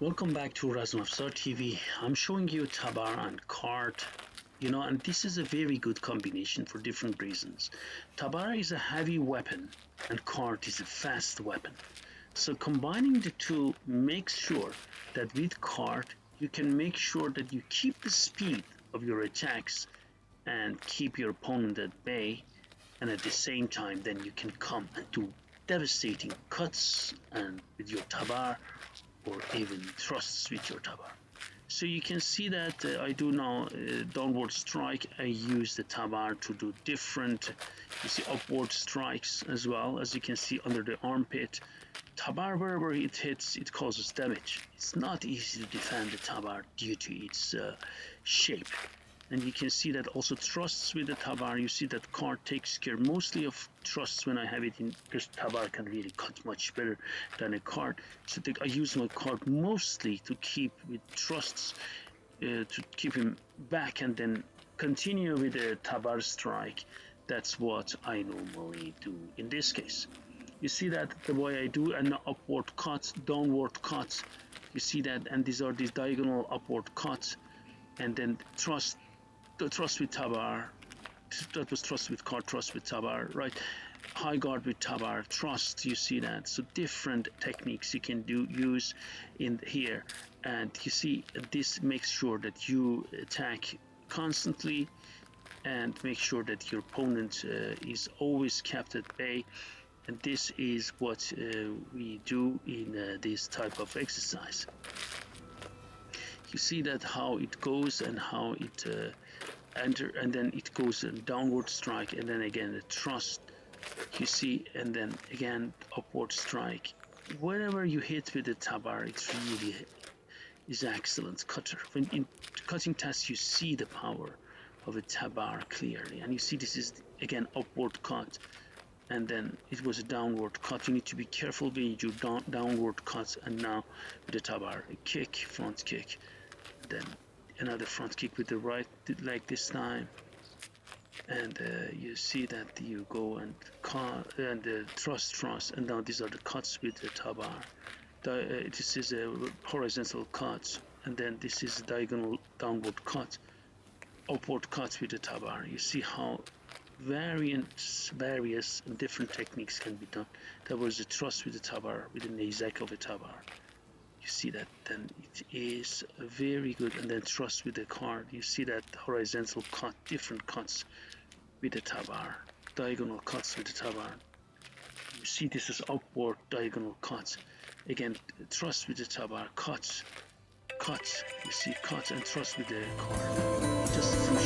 Welcome back to Razmafzar TV. I'm showing you Tabar and cart, and this is a very good combination for different reasons. Tabar is a heavy weapon and cart is a fast weapon. So combining the two makes sure that with cart you can make sure that you keep the speed of your attacks and keep your opponent at bay, and at the same time then you can come and do devastating cuts and with your Tabar or even thrusts with your Tabar. So you can see that I do now downward strike. I use the Tabar to do different, you see, upward strikes as well. As you can see under the armpit, Tabar, wherever it hits, it causes damage. It's not easy to defend the Tabar due to its shape. And you can see that also thrusts with the Tabar. You see that card takes care mostly of thrusts when I have it in, because Tabar can really cut much better than a card. So I use my card mostly to keep with thrusts, to keep him back and then continue with the Tabar strike. That's what I normally do in this case. You see that the way I do an upward cut, downward cut. You see that, and these are these diagonal upward cuts, and then the thrust with Tabar, that was thrust with card, thrust with Tabar, right? High guard with Tabar, thrust, you see that. So different techniques you can use in here. And you see this makes sure that you attack constantly and make sure that your opponent is always kept at bay. And this is what we do in this type of exercise. You see that how it goes and how it enter, and then it goes a downward strike, and then again a thrust, you see, and then again upward strike. Wherever you hit with the Tabar, it's really is excellent cutter. When in cutting tests you see the power of a Tabar clearly, and you see this is again upward cut, and then it was a downward cut. You need to be careful when you do downward cuts. And now with the Tabar, a kick, front kick, then another front kick with the right leg this time, and you see that you go and thrust, and now these are the cuts with the Tabar. This is a horizontal cut, and then this is a diagonal downward cut, upward cuts with the Tabar. You see how various and different techniques can be done. There was a thrust with the Tabar, with the Nezek of a Tabar. You see that then it is very good, and then thrust with the card. You see that horizontal cut, different cuts with the Tabar, diagonal cuts with the Tabar. You see this is upward diagonal cuts. Again, thrust with the Tabar, cuts, you see cuts, and thrust with the card. Just a few